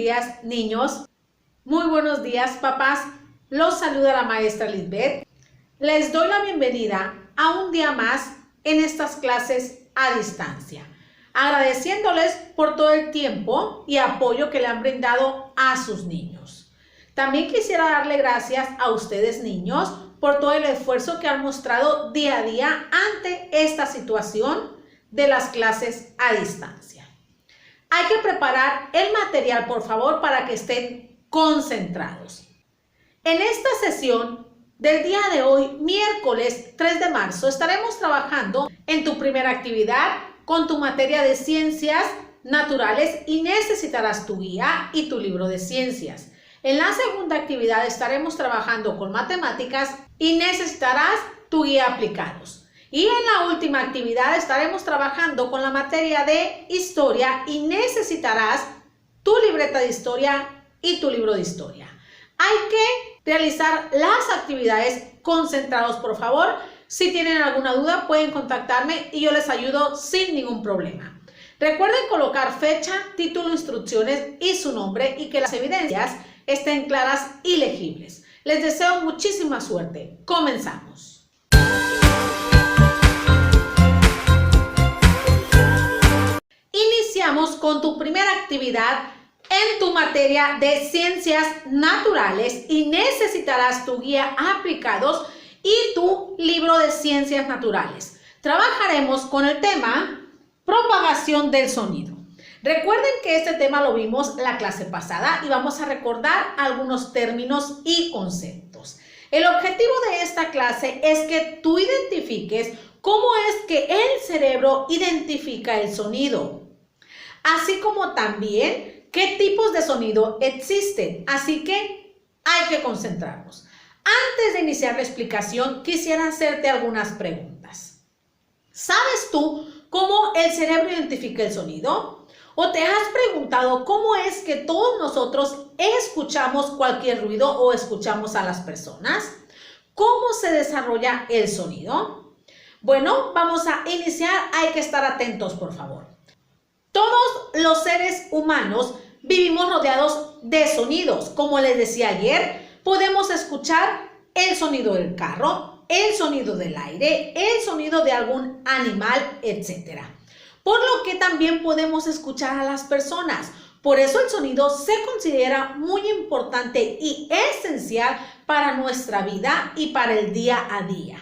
días, niños. Muy buenos días, papás. Los saluda la maestra Lisbeth. Les doy la bienvenida a un día más en estas clases a distancia, agradeciéndoles por todo el tiempo y apoyo que le han brindado a sus niños. También quisiera darle gracias a ustedes, niños, por todo el esfuerzo que han mostrado día a día ante esta situación de las clases a distancia. Hay que preparar el material, por favor, para que estén concentrados. En esta sesión del día de hoy, miércoles 3 de marzo, estaremos trabajando en tu primera actividad con tu materia de ciencias naturales y necesitarás tu guía y tu libro de ciencias. En la segunda actividad estaremos trabajando con matemáticas y necesitarás tu guía aplicados. Y en la última actividad estaremos trabajando con la materia de historia y necesitarás tu libreta de historia y tu libro de historia. Hay que realizar las actividades concentrados, por favor. Si tienen alguna duda pueden contactarme y yo les ayudo sin ningún problema. Recuerden colocar fecha, título, instrucciones y su nombre y que las evidencias estén claras y legibles. Les deseo muchísima suerte. Comenzamos. Iniciamos con tu primera actividad en tu materia de ciencias naturales y necesitarás tu guía aplicados y tu libro de ciencias naturales. Trabajaremos con el tema propagación del sonido. Recuerden que este tema lo vimos la clase pasada y vamos a recordar algunos términos y conceptos. El objetivo de esta clase es que tú identifiques cómo es que el cerebro identifica el sonido, así como también qué tipos de sonido existen. Así que hay que concentrarnos. Antes de iniciar la explicación, quisiera hacerte algunas preguntas. ¿Sabes tú cómo el cerebro identifica el sonido? ¿O te has preguntado cómo es que todos nosotros escuchamos cualquier ruido o escuchamos a las personas? ¿Cómo se desarrolla el sonido? Bueno, vamos a iniciar. Hay que estar atentos, por favor. Todos los seres humanos vivimos rodeados de sonidos. Como les decía ayer, podemos escuchar el sonido del carro, el sonido del aire, el sonido de algún animal, etc. Por lo que también podemos escuchar a las personas. Por eso el sonido se considera muy importante y esencial para nuestra vida y para el día a día.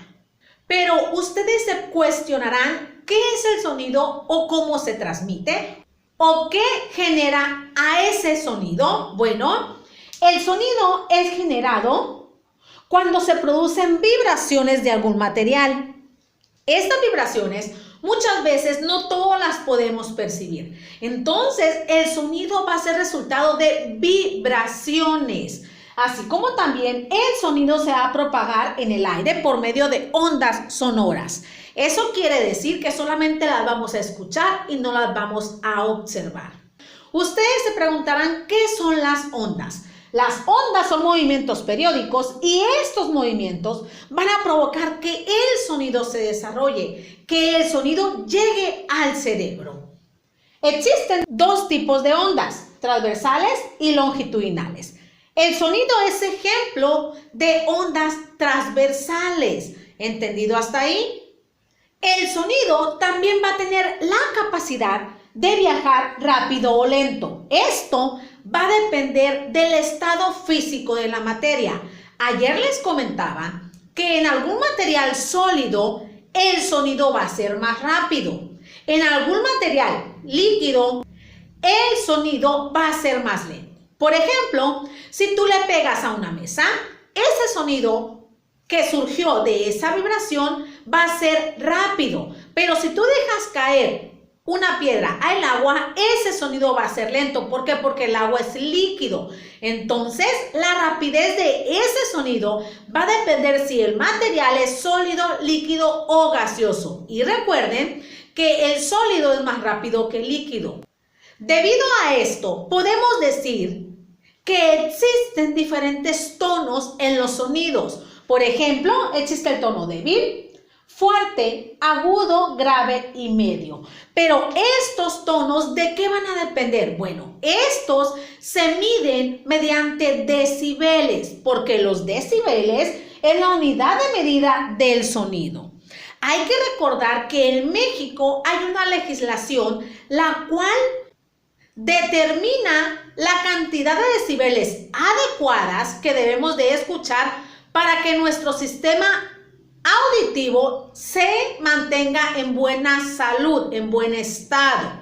Pero ustedes se cuestionarán qué es el sonido o cómo se transmite o qué genera a ese sonido. Bueno, el sonido es generado cuando se producen vibraciones de algún material. Estas vibraciones muchas veces no todas las podemos percibir. Entonces, el sonido va a ser resultado de vibraciones. Así como también el sonido se va a propagar en el aire por medio de ondas sonoras. Eso quiere decir que solamente las vamos a escuchar y no las vamos a observar. Ustedes se preguntarán qué son las ondas. Las ondas son movimientos periódicos y estos movimientos van a provocar que el sonido se desarrolle, que el sonido llegue al cerebro. Existen dos tipos de ondas, transversales y longitudinales. El sonido es ejemplo de ondas transversales. ¿Entendido hasta ahí? El sonido también va a tener la capacidad de viajar rápido o lento. Esto va a depender del estado físico de la materia. Ayer les comentaba que en algún material sólido el sonido va a ser más rápido. En algún material líquido el sonido va a ser más lento. Por ejemplo, si tú le pegas a una mesa, ese sonido que surgió de esa vibración va a ser rápido. Pero si tú dejas caer una piedra al agua, ese sonido va a ser lento. ¿Por qué? Porque el agua es líquido. Entonces, la rapidez de ese sonido va a depender si el material es sólido, líquido o gaseoso. Y recuerden que el sólido es más rápido que el líquido. Debido a esto, podemos decir que existen diferentes tonos en los sonidos. Por ejemplo, existe el tono débil, fuerte, agudo, grave y medio. Pero estos tonos, ¿de qué van a depender? Bueno, estos se miden mediante decibeles, porque los decibeles es la unidad de medida del sonido. Hay que recordar que en México hay una legislación la cual determina la cantidad de decibeles adecuadas que debemos de escuchar para que nuestro sistema auditivo se mantenga en buena salud, en buen estado.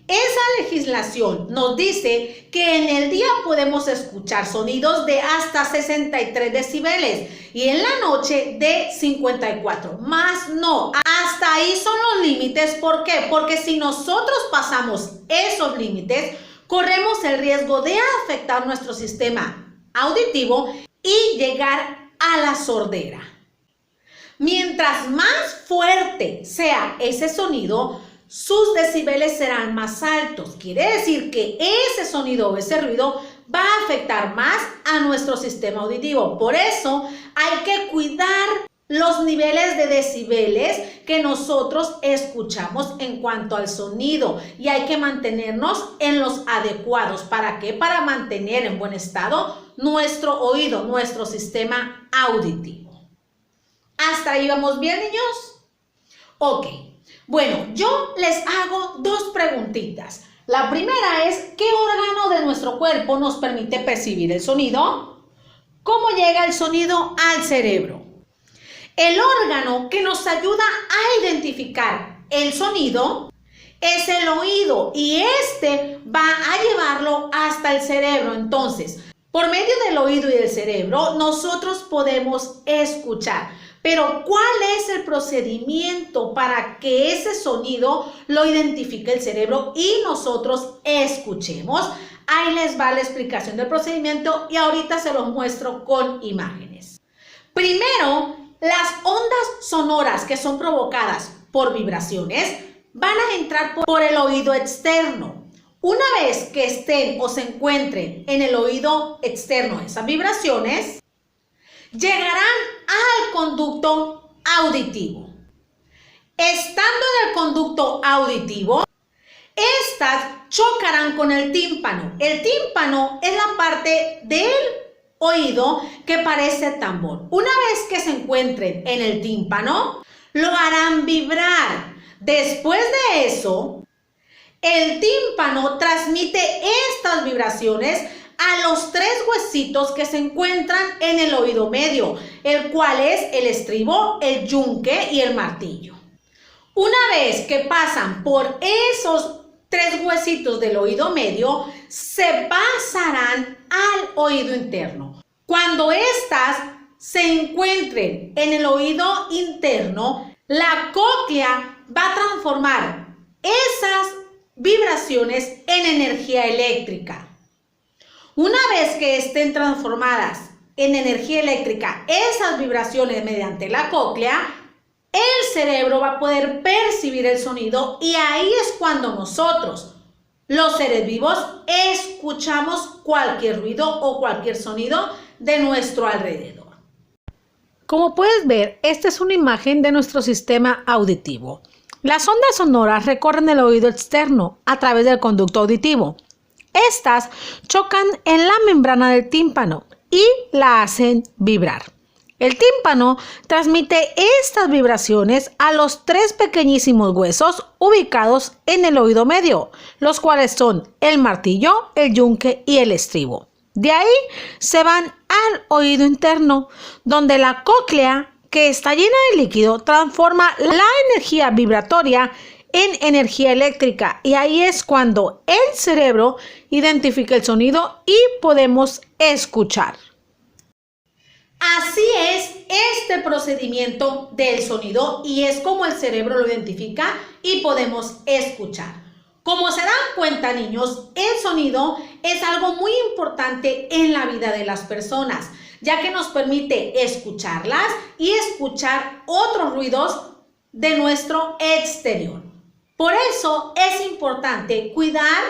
Esa legislación nos dice que en el día podemos escuchar sonidos de hasta 63 decibeles y en la noche de 54, más no. Hasta ahí son los límites. ¿Por qué? Porque si nosotros pasamos esos límites, corremos el riesgo de afectar nuestro sistema auditivo y llegar a la sordera. Mientras más fuerte sea ese sonido, sus decibeles serán más altos. Quiere decir que ese sonido o ese ruido va a afectar más a nuestro sistema auditivo. Por eso hay que cuidar los niveles de decibeles que nosotros escuchamos en cuanto al sonido y hay que mantenernos en los adecuados. ¿Para qué? Para mantener en buen estado nuestro oído, nuestro sistema auditivo. ¿Hasta ahí vamos bien, niños? Ok. Bueno, yo les hago dos preguntitas. La primera es, ¿qué órgano de nuestro cuerpo nos permite percibir el sonido? ¿Cómo llega el sonido al cerebro? El órgano que nos ayuda a identificar el sonido es el oído y este va a llevarlo hasta el cerebro. Entonces, por medio del oído y del cerebro, nosotros podemos escuchar. Pero, ¿cuál es el procedimiento para que ese sonido lo identifique el cerebro y nosotros escuchemos? Ahí les va la explicación del procedimiento y ahorita se los muestro con imágenes. Primero, las ondas sonoras que son provocadas por vibraciones van a entrar por el oído externo. Una vez que estén o se encuentren en el oído externo esas vibraciones, llegarán al conducto auditivo. Estando en el conducto auditivo, estas chocarán con el tímpano. El tímpano es la parte del oído que parece tambor. Una vez que se encuentren en el tímpano, lo harán vibrar. Después de eso, el tímpano transmite estas vibraciones a los tres huesitos que se encuentran en el oído medio, el cual es el estribo, el yunque y el martillo. Una vez que pasan por esos tres huesitos del oído medio, se pasarán al oído interno. Cuando estas se encuentren en el oído interno, la cóclea va a transformar esas vibraciones en energía eléctrica. Una vez que estén transformadas en energía eléctrica esas vibraciones mediante la cóclea, el cerebro va a poder percibir el sonido y ahí es cuando nosotros, los seres vivos, escuchamos cualquier ruido o cualquier sonido de nuestro alrededor. Como puedes ver, esta es una imagen de nuestro sistema auditivo. Las ondas sonoras recorren el oído externo a través del conducto auditivo. Estas chocan en la membrana del tímpano y la hacen vibrar. El tímpano transmite estas vibraciones a los tres pequeñísimos huesos ubicados en el oído medio, los cuales son el martillo, el yunque y el estribo. De ahí se van al oído interno, donde la cóclea, que está llena de líquido, transforma la energía vibratoria en energía eléctrica y ahí es cuando el cerebro identifica el sonido y podemos escuchar. Así es este procedimiento del sonido y es como el cerebro lo identifica y podemos escuchar. Como se dan cuenta, niños, el sonido es algo muy importante en la vida de las personas, ya que nos permite escucharlas y escuchar otros ruidos de nuestro exterior. Por eso es importante cuidar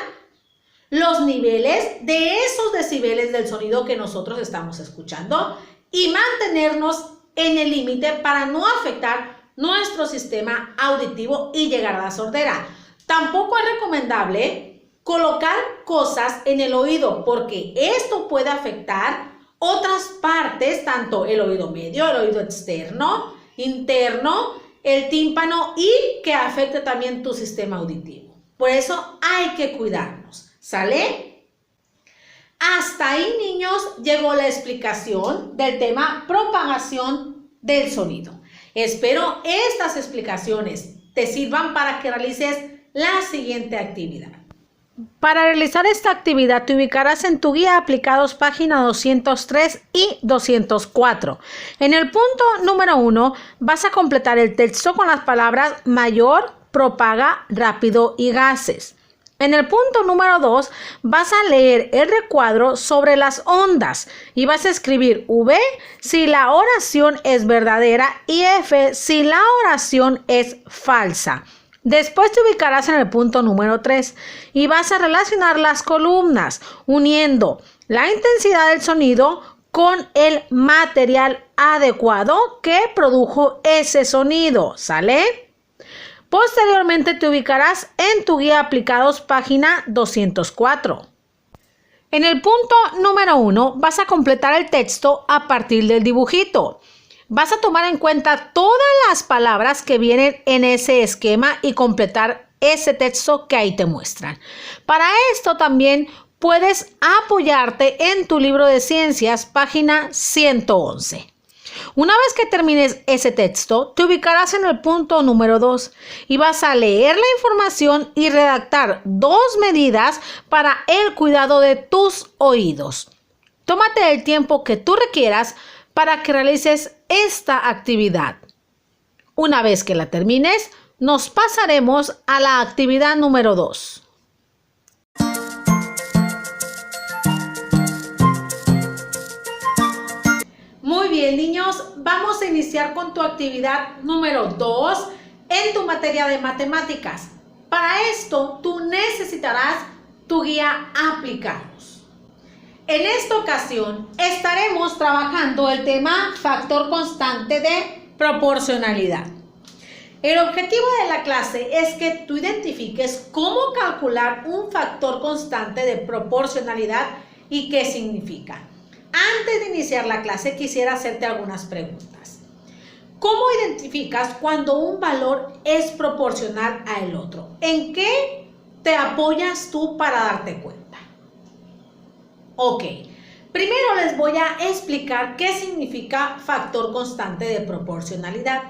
los niveles de esos decibeles del sonido que nosotros estamos escuchando y mantenernos en el límite para no afectar nuestro sistema auditivo y llegar a la sordera. Tampoco es recomendable colocar cosas en el oído porque esto puede afectar otras partes, tanto el oído medio, el oído externo, interno, el tímpano y que afecte también tu sistema auditivo. Por eso hay que cuidarnos, ¿sale? Hasta ahí, niños, llegó la explicación del tema propagación del sonido. Espero estas explicaciones te sirvan para que realices la siguiente actividad. Para realizar esta actividad te ubicarás en tu guía aplicados página 203 y 204. En el punto número 1 vas a completar el texto con las palabras mayor, propaga, rápido y gases. En el punto número 2 vas a leer el recuadro sobre las ondas y vas a escribir V si la oración es verdadera y F si la oración es falsa. Después te ubicarás en el punto número 3 y vas a relacionar las columnas uniendo la intensidad del sonido con el material adecuado que produjo ese sonido, ¿sale? Posteriormente te ubicarás en tu guía aplicados página 204. En el punto número 1 vas a completar el texto a partir del dibujito. Vas a tomar en cuenta todas las palabras que vienen en ese esquema y completar ese texto que ahí te muestran. Para esto también puedes apoyarte en tu libro de ciencias, página 111. Una vez que termines ese texto, te ubicarás en el punto número 2 y vas a leer la información y redactar 2 medidas para el cuidado de tus oídos. Tómate el tiempo que tú requieras para que realices esta actividad. Una vez que la termines, nos pasaremos a la actividad número 2. Muy bien, niños, vamos a iniciar con tu actividad número 2 en tu materia de matemáticas. Para esto, tú necesitarás tu guía aplicados. En esta ocasión estaremos trabajando el tema factor constante de proporcionalidad. El objetivo de la clase es que tú identifiques cómo calcular un factor constante de proporcionalidad y qué significa. Antes de iniciar la clase quisiera hacerte algunas preguntas. ¿Cómo identificas cuando un valor es proporcional al otro? ¿En qué te apoyas tú para darte cuenta? Ok, primero les voy a explicar qué significa factor constante de proporcionalidad.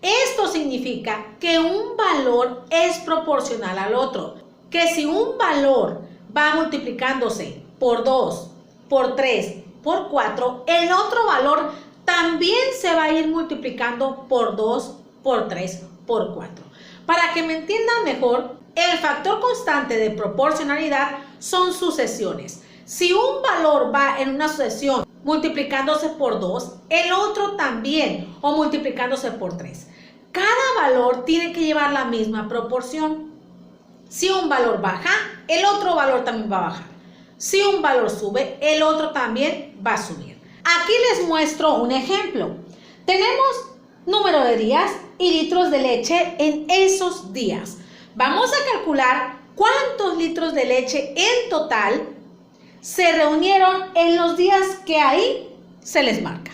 Esto significa que un valor es proporcional al otro, que si un valor va multiplicándose por 2, por 3, por 4, el otro valor también se va a ir multiplicando por 2, por 3, por 4. Para que me entiendan mejor, el factor constante de proporcionalidad son sucesiones. Si un valor va en una sucesión multiplicándose por 2, el otro también, o multiplicándose por 3. Cada valor tiene que llevar la misma proporción. Si un valor baja, el otro valor también va a bajar. Si un valor sube, el otro también va a subir. Aquí les muestro un ejemplo. Tenemos número de días y litros de leche en esos días. Vamos a calcular cuántos litros de leche en total se reunieron en los días que ahí se les marca.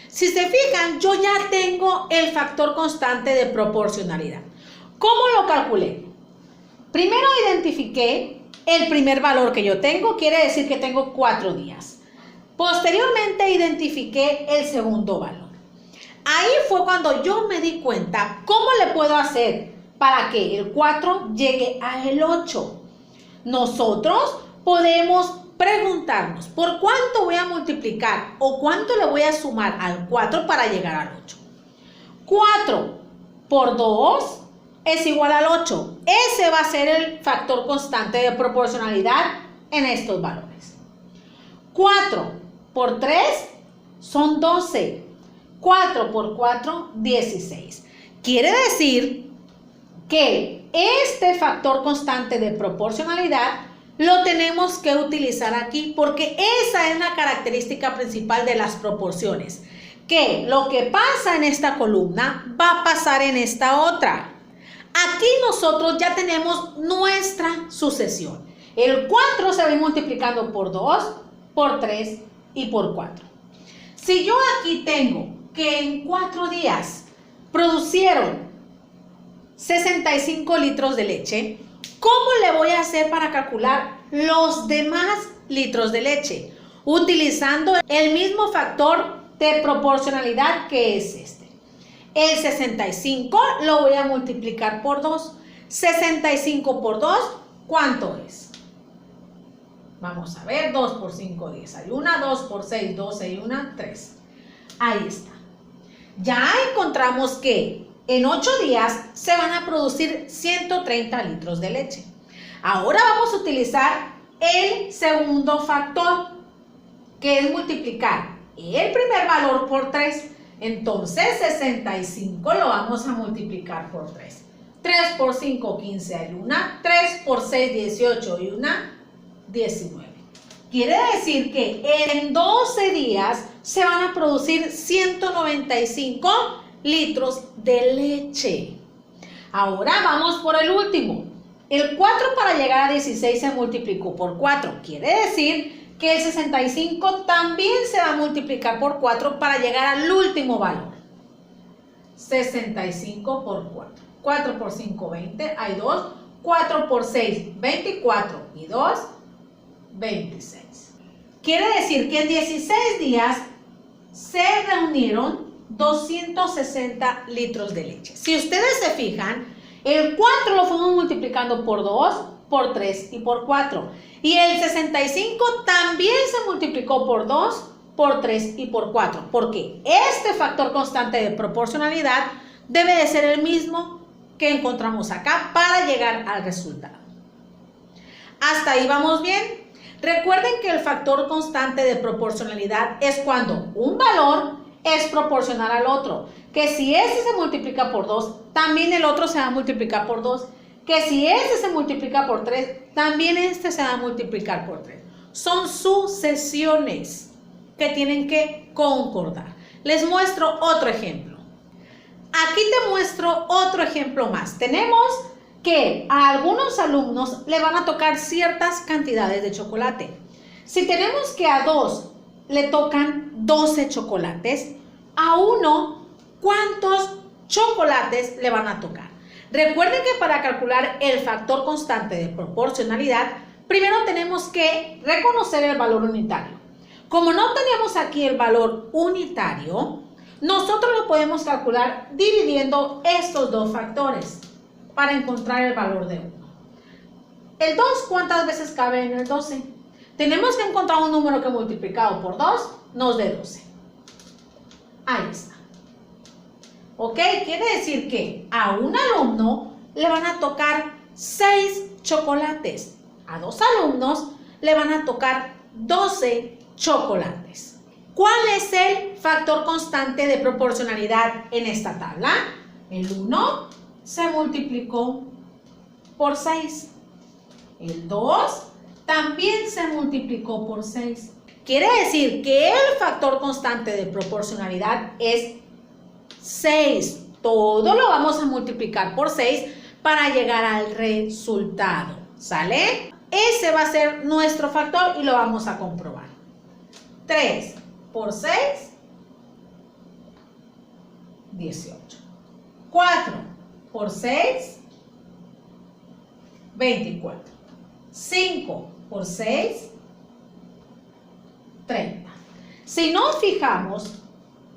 Si se fijan, yo ya tengo el factor constante de proporcionalidad. ¿Cómo lo calculé? Primero identifiqué el primer valor que yo tengo, quiere decir que tengo 4 días. Posteriormente identifiqué el segundo valor. Ahí fue cuando yo me di cuenta cómo le puedo hacer para que el 4 llegue al 8. Nosotros podemos preguntarnos, ¿por cuánto voy a multiplicar o cuánto le voy a sumar al 4 para llegar al 8? 4 por 2 es igual al 8. Ese va a ser el factor constante de proporcionalidad en estos valores. 4 por 3 son 12. 4 por 4, 16. Quiere decir que este factor constante de proporcionalidad lo tenemos que utilizar aquí porque esa es la característica principal de las proporciones, que lo que pasa en esta columna va a pasar en esta otra. Aquí nosotros ya tenemos nuestra sucesión. El 4 se va a ir multiplicando por 2, por 3 y por 4. Si yo aquí tengo que en 4 días producieron 65 litros de leche, ¿cómo le voy a hacer para calcular los demás litros de leche? Utilizando el mismo factor de proporcionalidad que es este. El 65 lo voy a multiplicar por 2. 65 por 2, ¿cuánto es? Vamos a ver, 2 por 5, 10. Hay una, 2 por 6, 12 y una, 3. Ahí está. Ya encontramos que en 8 días se van a producir 130 litros de leche. Ahora vamos a utilizar el segundo factor, que es multiplicar el primer valor por 3. Entonces 65 lo vamos a multiplicar por 3. 3 por 5, 15 hay una. 3 por 6, 18 y una, 19. Quiere decir que en 12 días se van a producir 195 litros de leche. Ahora vamos por el último. El 4 para llegar a 16 se multiplicó por 4. Quiere decir que el 65 también se va a multiplicar por 4 para llegar al último valor. 65 por 4. 4 por 5, 20. Hay 2. 4 por 6, 24. Y 2, 26. Quiere decir que en 16 días se reunieron 260 litros de leche. Si ustedes se fijan, el 4 lo fuimos multiplicando por 2, por 3 y por 4. Y el 65 también se multiplicó por 2, por 3 y por 4. Porque este factor constante de proporcionalidad debe de ser el mismo que encontramos acá para llegar al resultado. ¿Hasta ahí vamos bien? Recuerden que el factor constante de proporcionalidad es cuando un valor es proporcional al otro. Que si este se multiplica por 2, también el otro se va a multiplicar por 2. Que si este se multiplica por 3, también este se va a multiplicar por 3. Son sucesiones que tienen que concordar. Les muestro otro ejemplo. Aquí te muestro otro ejemplo más. Tenemos que a algunos alumnos le van a tocar ciertas cantidades de chocolate. Si tenemos que a 2 le tocan 12 chocolates, a 1, ¿cuántos chocolates le van a tocar? Recuerden que para calcular el factor constante de proporcionalidad, primero tenemos que reconocer el valor unitario. Como no tenemos aquí el valor unitario, nosotros lo podemos calcular dividiendo estos dos factores para encontrar el valor de 1. El 2, ¿cuántas veces cabe en el 12? Tenemos que encontrar un número que multiplicado por 2 nos dé 12. Ahí está. ¿Ok? Quiere decir que a un alumno le van a tocar 6 chocolates. A 2 alumnos le van a tocar 12 chocolates. ¿Cuál es el factor constante de proporcionalidad en esta tabla? El 1 se multiplicó por 6. El 2 también se multiplicó por 6. Quiere decir que el factor constante de proporcionalidad es 6. Todo lo vamos a multiplicar por 6 para llegar al resultado. ¿Sale? Ese va a ser nuestro factor y lo vamos a comprobar. 3 por 6, 18. 4 por 6, 24. 5 por 6, 30. Si nos fijamos,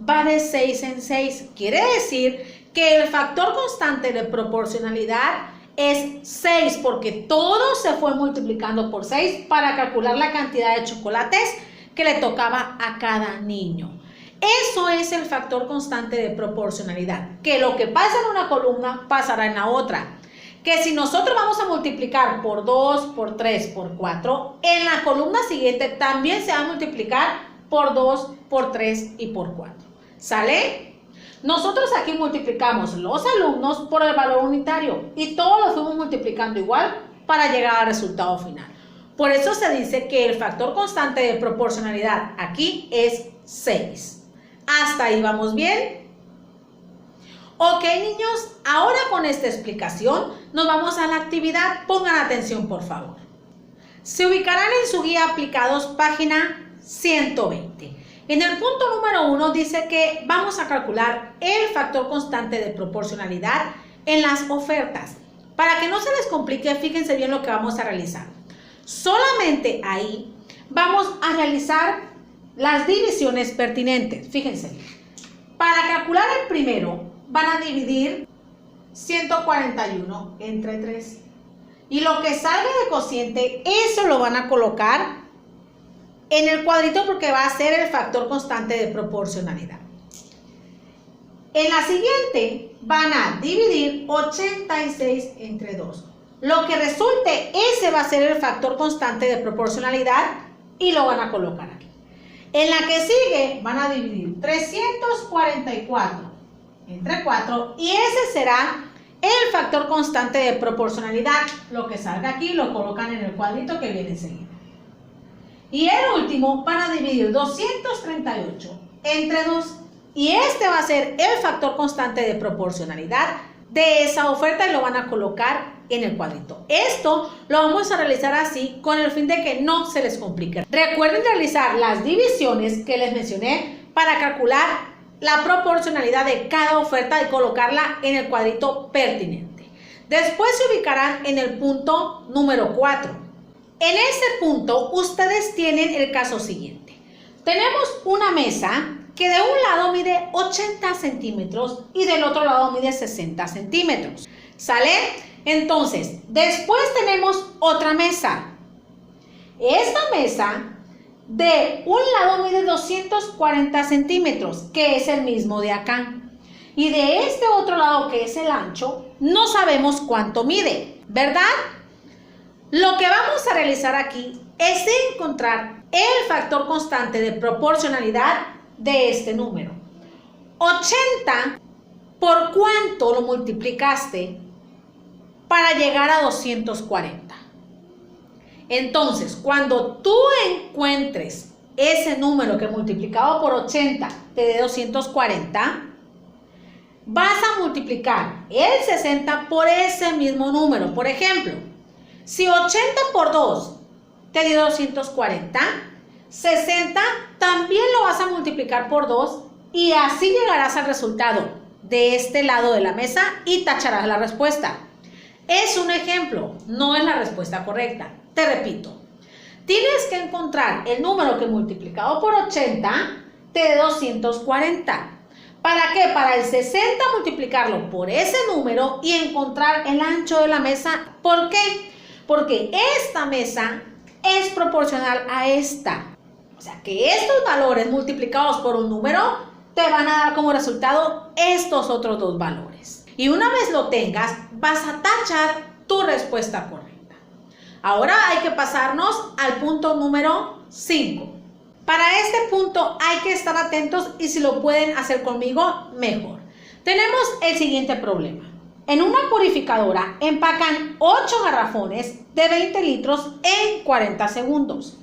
va de 6 en 6. Quiere decir que el factor constante de proporcionalidad es 6 porque todo se fue multiplicando por 6 para calcular la cantidad de chocolates que le tocaba a cada niño. Eso es el factor constante de proporcionalidad, que lo que pasa en una columna pasará en la otra. Que si nosotros vamos a multiplicar por 2, por 3, por 4, en la columna siguiente también se va a multiplicar por 2, por 3 y por 4. ¿Sale? Nosotros aquí multiplicamos los alumnos por el valor unitario y todos los fuimos multiplicando igual para llegar al resultado final. Por eso se dice que el factor constante de proporcionalidad aquí es 6. ¿Hasta ahí vamos bien? Ok, niños, ahora con esta explicación nos vamos a la actividad. Pongan atención, por favor. Se ubicarán en su guía aplicados, página 120. En el punto número 1 dice que vamos a calcular el factor constante de proporcionalidad en las ofertas. Para que no se les complique, fíjense bien lo que vamos a realizar. Solamente ahí vamos a realizar las divisiones pertinentes. Fíjense, para calcular el primero van a dividir 141 entre 3. Y lo que salga de cociente, eso lo van a colocar en el cuadrito porque va a ser el factor constante de proporcionalidad. En la siguiente van a dividir 86 entre 2. Lo que resulte, ese va a ser el factor constante de proporcionalidad y lo van a colocar aquí. En la que sigue van a dividir 344 entre 4 y ese será el factor constante de proporcionalidad. Lo que salga aquí lo colocan en el cuadrito que viene enseguida. Y el último van a dividir 238 entre 2 y este va a ser el factor constante de proporcionalidad de esa oferta y lo van a colocar en el cuadrito. Esto lo vamos a realizar así con el fin de que no se les complique. Recuerden realizar las divisiones que les mencioné para calcular la proporcionalidad de cada oferta y colocarla en el cuadrito pertinente. Después se ubicarán en el punto número 4. En ese punto ustedes tienen el caso siguiente. Tenemos una mesa que de un lado mide 80 centímetros y del otro lado mide 60 centímetros. ¿Sale? Entonces, después tenemos otra mesa. Esta mesa de un lado mide 240 centímetros, que es el mismo de acá. Y de este otro lado, que es el ancho, no sabemos cuánto mide, ¿verdad? Lo que vamos a realizar aquí es encontrar el factor constante de proporcionalidad de este número. 80, ¿por cuánto lo multiplicaste para llegar a 240? Entonces, cuando tú encuentres ese número que multiplicado por 80 te dé 240, vas a multiplicar el 60 por ese mismo número. Por ejemplo, si 80 por 2 te dio 240, 60 también lo vas a multiplicar por 2 y así llegarás al resultado de este lado de la mesa y tacharás la respuesta. Es un ejemplo, no es la respuesta correcta. Te repito, tienes que encontrar el número que multiplicado por 80 te dé 240. ¿Para qué? Para el 60 multiplicarlo por ese número y encontrar el ancho de la mesa. ¿Por qué? Porque esta mesa es proporcional a esta. O sea que estos valores multiplicados por un número te van a dar como resultado estos otros dos valores. Y una vez lo tengas, vas a tachar tu respuesta correcta. Ahora hay que pasarnos al punto número 5. Para este punto hay que estar atentos y si lo pueden hacer conmigo, mejor. Tenemos el siguiente problema. En una purificadora empacan 8 garrafones de 20 litros en 40 segundos.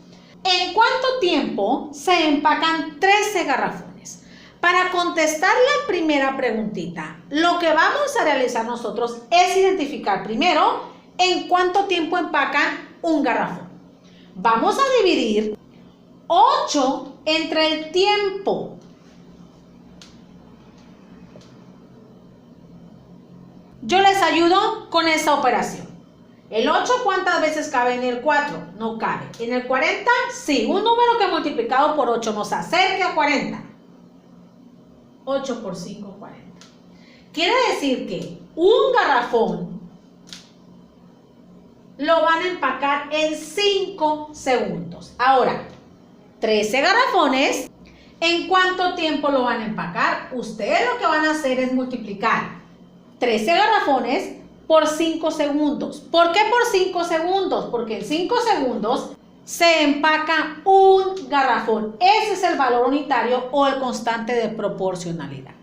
¿En cuánto tiempo se empacan 13 garrafones? Para contestar la primera preguntita, lo que vamos a realizar nosotros es identificar primero en cuánto tiempo empacan un garrafón. Vamos a dividir 8 entre el tiempo. Yo les ayudo con esa operación. El 8, ¿cuántas veces cabe en el 4? No cabe. ¿En el 40? Sí, un número que multiplicado por 8 nos acerque a 40. 8 por 5, 40. Quiere decir que un garrafón lo van a empacar en 5 segundos. Ahora, 13 garrafones, ¿en cuánto tiempo lo van a empacar? Ustedes lo que van a hacer es multiplicar 13 garrafones por 5 segundos. ¿Por qué por 5 segundos? Porque en 5 segundos se empaca un garrafón. Ese es el valor unitario o el constante de proporcionalidad.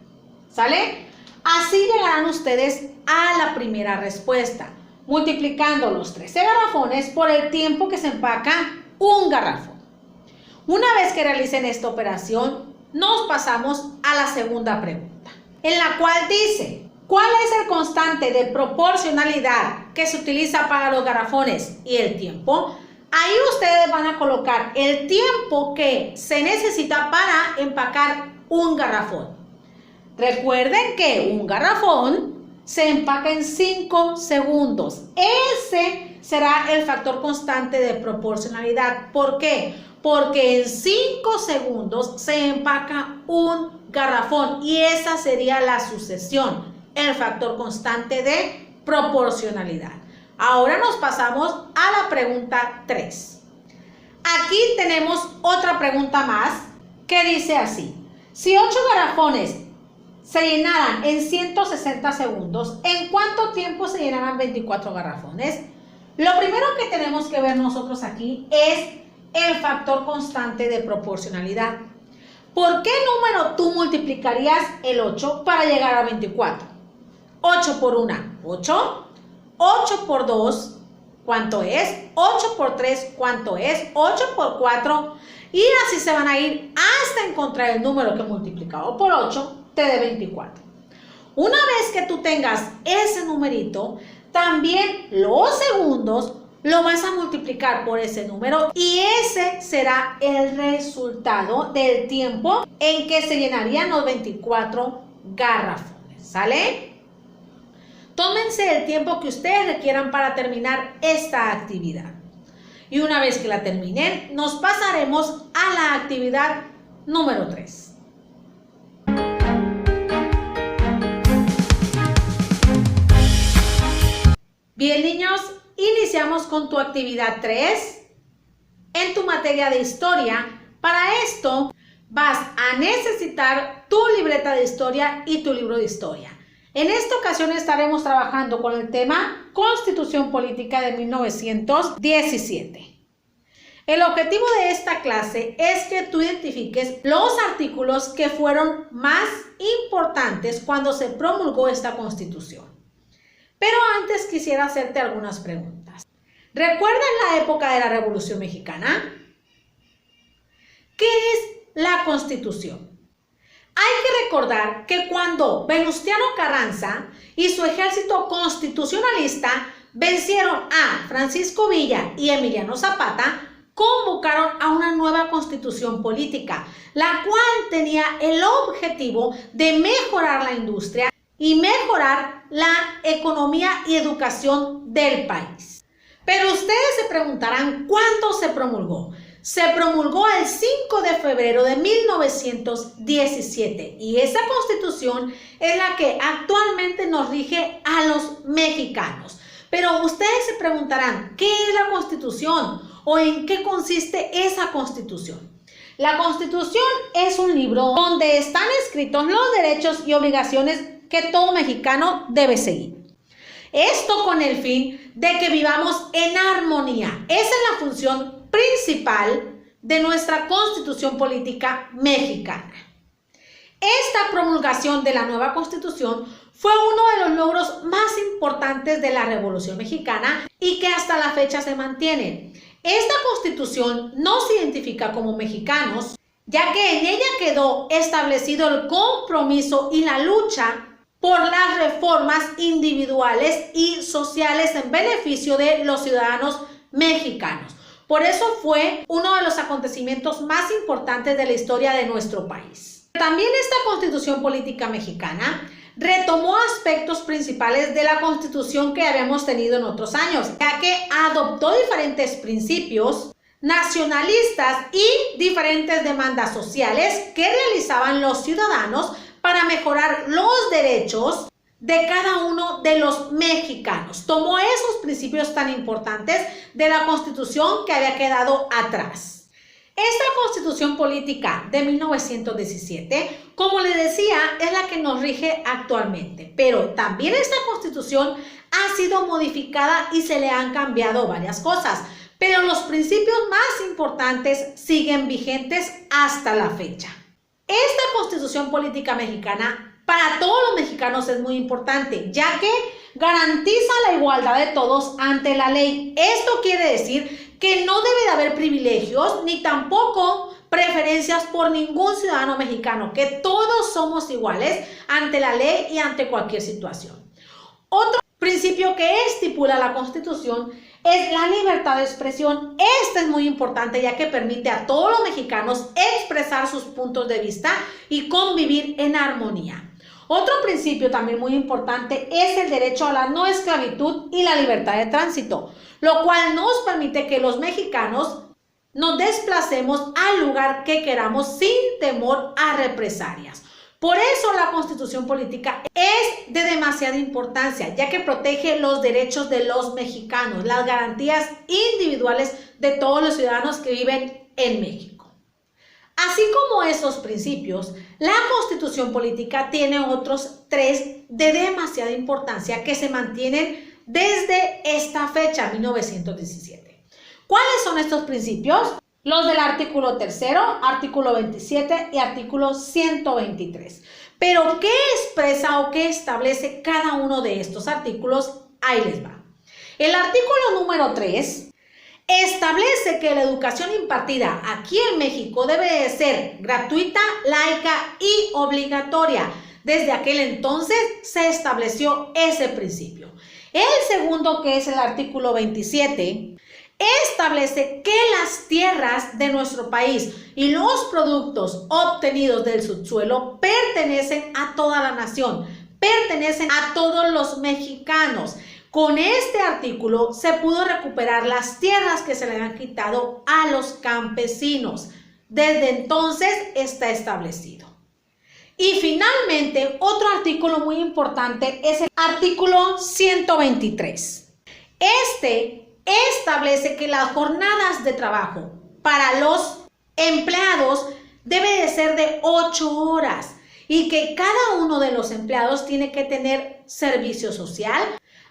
¿Sale? Así llegarán ustedes a la primera respuesta, multiplicando los 13 garrafones por el tiempo que se empaca un garrafón. Una vez que realicen esta operación, nos pasamos a la segunda pregunta, en la cual dice: ¿cuál es el constante de proporcionalidad que se utiliza para los garrafones y el tiempo? Ahí ustedes van a colocar el tiempo que se necesita para empacar un garrafón. Recuerden que un garrafón se empaca en 5 segundos. Ese será el factor constante de proporcionalidad. ¿Por qué? Porque en 5 segundos se empaca un garrafón y esa sería la sucesión, el factor constante de proporcionalidad. Ahora nos pasamos a la pregunta 3. Aquí tenemos otra pregunta más que dice así: si 8 garrafones se llenaran en 160 segundos, ¿en cuánto tiempo se llenarán 24 garrafones? Lo primero que tenemos que ver nosotros aquí es el factor constante de proporcionalidad. ¿Por qué número tú multiplicarías el 8 para llegar a 24? 8 por 1, 8. 8 por 2, ¿cuánto es? 8 por 3, ¿cuánto es? 8 por 4. Y así se van a ir hasta encontrar el número que multiplicado por 8 te dé 24. Una vez que tú tengas ese numerito, también los segundos lo vas a multiplicar por ese número y ese será el resultado del tiempo en que se llenarían los 24 garrafones. ¿Sale? Tómense el tiempo que ustedes requieran para terminar esta actividad. Y una vez que la terminen, nos pasaremos a la actividad número 3. Bien, niños, iniciamos con tu actividad 3 en tu materia de historia. Para esto vas a necesitar tu libreta de historia y tu libro de historia. En esta ocasión estaremos trabajando con el tema Constitución Política de 1917. El objetivo de esta clase es que tú identifiques los artículos que fueron más importantes cuando se promulgó esta Constitución. Pero antes quisiera hacerte algunas preguntas. ¿Recuerdas la época de la Revolución Mexicana? ¿Qué es la Constitución? Hay que recordar que cuando Venustiano Carranza y su ejército constitucionalista vencieron a Francisco Villa y Emiliano Zapata, convocaron a una nueva constitución política, la cual tenía el objetivo de mejorar la industria y mejorar la economía y educación del país. Pero ustedes se preguntarán, ¿cuándo se promulgó? Se promulgó el 5 de febrero de 1917 y esa constitución es la que actualmente nos rige a los mexicanos. Pero ustedes se preguntarán, ¿qué es la constitución o en qué consiste esa constitución? La constitución es un libro donde están escritos los derechos y obligaciones que todo mexicano debe seguir. Esto con el fin de que vivamos en armonía. Esa es la función principal de nuestra Constitución Política Mexicana. Esta promulgación de la nueva Constitución fue uno de los logros más importantes de la Revolución Mexicana y que hasta la fecha se mantienen. Esta Constitución nos identifica como mexicanos, ya que en ella quedó establecido el compromiso y la lucha por las reformas individuales y sociales en beneficio de los ciudadanos mexicanos. Por eso fue uno de los acontecimientos más importantes de la historia de nuestro país. También esta Constitución Política Mexicana retomó aspectos principales de la Constitución que habíamos tenido en otros años, ya que adoptó diferentes principios nacionalistas y diferentes demandas sociales que realizaban los ciudadanos para mejorar los derechos de cada uno de los mexicanos. Tomó esos principios tan importantes de la Constitución que había quedado atrás. Esta Constitución Política de 1917, como les decía, es la que nos rige actualmente, pero también esta Constitución ha sido modificada y se le han cambiado varias cosas, pero los principios más importantes siguen vigentes hasta la fecha. Esta Constitución Política Mexicana para todos los mexicanos es muy importante, ya que garantiza la igualdad de todos ante la ley. Esto quiere decir que no debe de haber privilegios ni tampoco preferencias por ningún ciudadano mexicano, que todos somos iguales ante la ley y ante cualquier situación. Otro principio que estipula la Constitución es la libertad de expresión. Este es muy importante, ya que permite a todos los mexicanos expresar sus puntos de vista y convivir en armonía. Otro principio también muy importante es el derecho a la no esclavitud y la libertad de tránsito, lo cual nos permite que los mexicanos nos desplacemos al lugar que queramos sin temor a represalias. Por eso la Constitución política es de demasiada importancia, ya que protege los derechos de los mexicanos, las garantías individuales de todos los ciudadanos que viven en México. Así como esos principios, la Constitución política tiene otros 3 de demasiada importancia que se mantienen desde esta fecha, 1917. ¿Cuáles son estos principios? Los del artículo 3, artículo 27 y artículo 123. Pero, ¿qué expresa o qué establece cada uno de estos artículos? Ahí les va. El artículo número 3 establece que la educación impartida aquí en México debe de ser gratuita, laica y obligatoria. Desde aquel entonces se estableció ese principio. El segundo, que es el artículo 27, establece que las tierras de nuestro país y los productos obtenidos del subsuelo pertenecen a toda la nación, pertenecen a todos los mexicanos. Con este artículo se pudo recuperar las tierras que se le han quitado a los campesinos. Desde entonces está establecido. Y finalmente, otro artículo muy importante es el artículo 123. Este establece que las jornadas de trabajo para los empleados debe de ser de 8 horas y que cada uno de los empleados tiene que tener servicio social,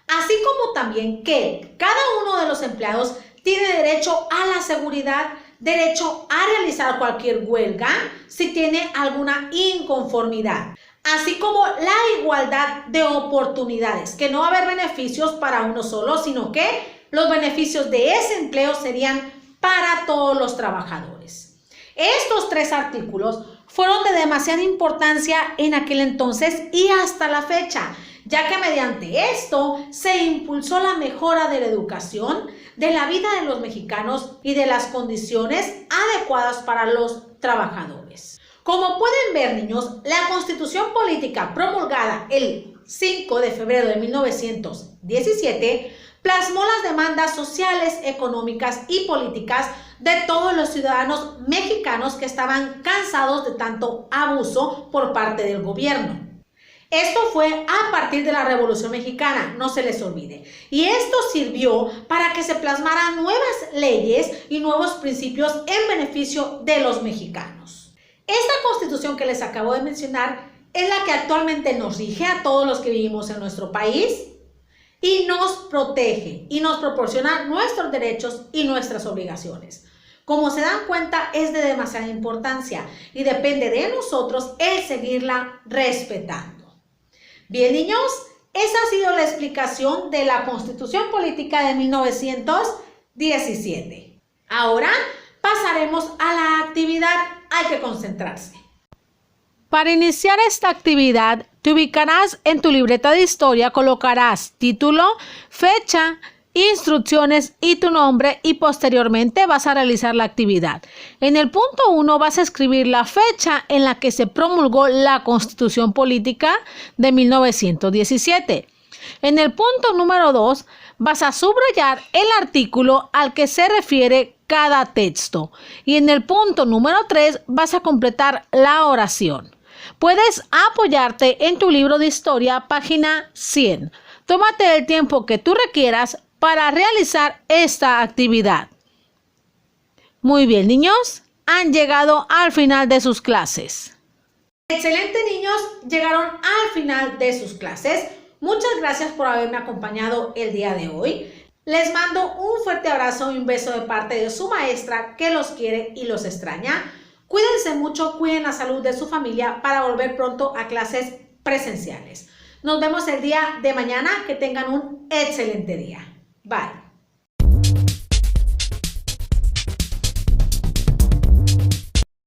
así como también que cada uno de los empleados tiene derecho a la seguridad, derecho a realizar cualquier huelga si tiene alguna inconformidad, así como la igualdad de oportunidades, que no va a haber beneficios para uno solo, sino que los beneficios de ese empleo serían para todos los trabajadores. Estos 3 artículos fueron de demasiada importancia en aquel entonces y hasta la fecha, ya que mediante esto se impulsó la mejora de la educación, de la vida de los mexicanos y de las condiciones adecuadas para los trabajadores. Como pueden ver, niños, la Constitución política promulgada el 5 de febrero de 1917 plasmó las demandas sociales, económicas y políticas de todos los ciudadanos mexicanos que estaban cansados de tanto abuso por parte del gobierno. Esto fue a partir de la Revolución Mexicana, no se les olvide. Y esto sirvió para que se plasmaran nuevas leyes y nuevos principios en beneficio de los mexicanos. Esta Constitución que les acabo de mencionar es la que actualmente nos rige a todos los que vivimos en nuestro país y nos protege y nos proporciona nuestros derechos y nuestras obligaciones. Como se dan cuenta, es de demasiada importancia y depende de nosotros el seguirla respetando. Bien, niños, esa ha sido la explicación de la Constitución Política de 1917. Ahora pasaremos a la actividad. Hay que concentrarse. Para iniciar esta actividad, te ubicarás en tu libreta de historia, colocarás título, fecha, instrucciones y tu nombre y posteriormente vas a realizar la actividad. En el punto 1 vas a escribir la fecha en la que se promulgó la Constitución Política de 1917. En el punto número 2 vas a subrayar el artículo al que se refiere cada texto. Y en el punto número 3 vas a completar la oración. Puedes apoyarte en tu libro de historia, página 100. Tómate el tiempo que tú requieras para realizar esta actividad. Muy bien, niños, han llegado al final de sus clases. Excelente, niños, llegaron al final de sus clases. Muchas gracias por haberme acompañado el día de hoy. Les mando un fuerte abrazo y un beso de parte de su maestra que los quiere y los extraña. Cuídense mucho, cuiden la salud de su familia para volver pronto a clases presenciales. Nos vemos el día de mañana. Que tengan un excelente día. Bye.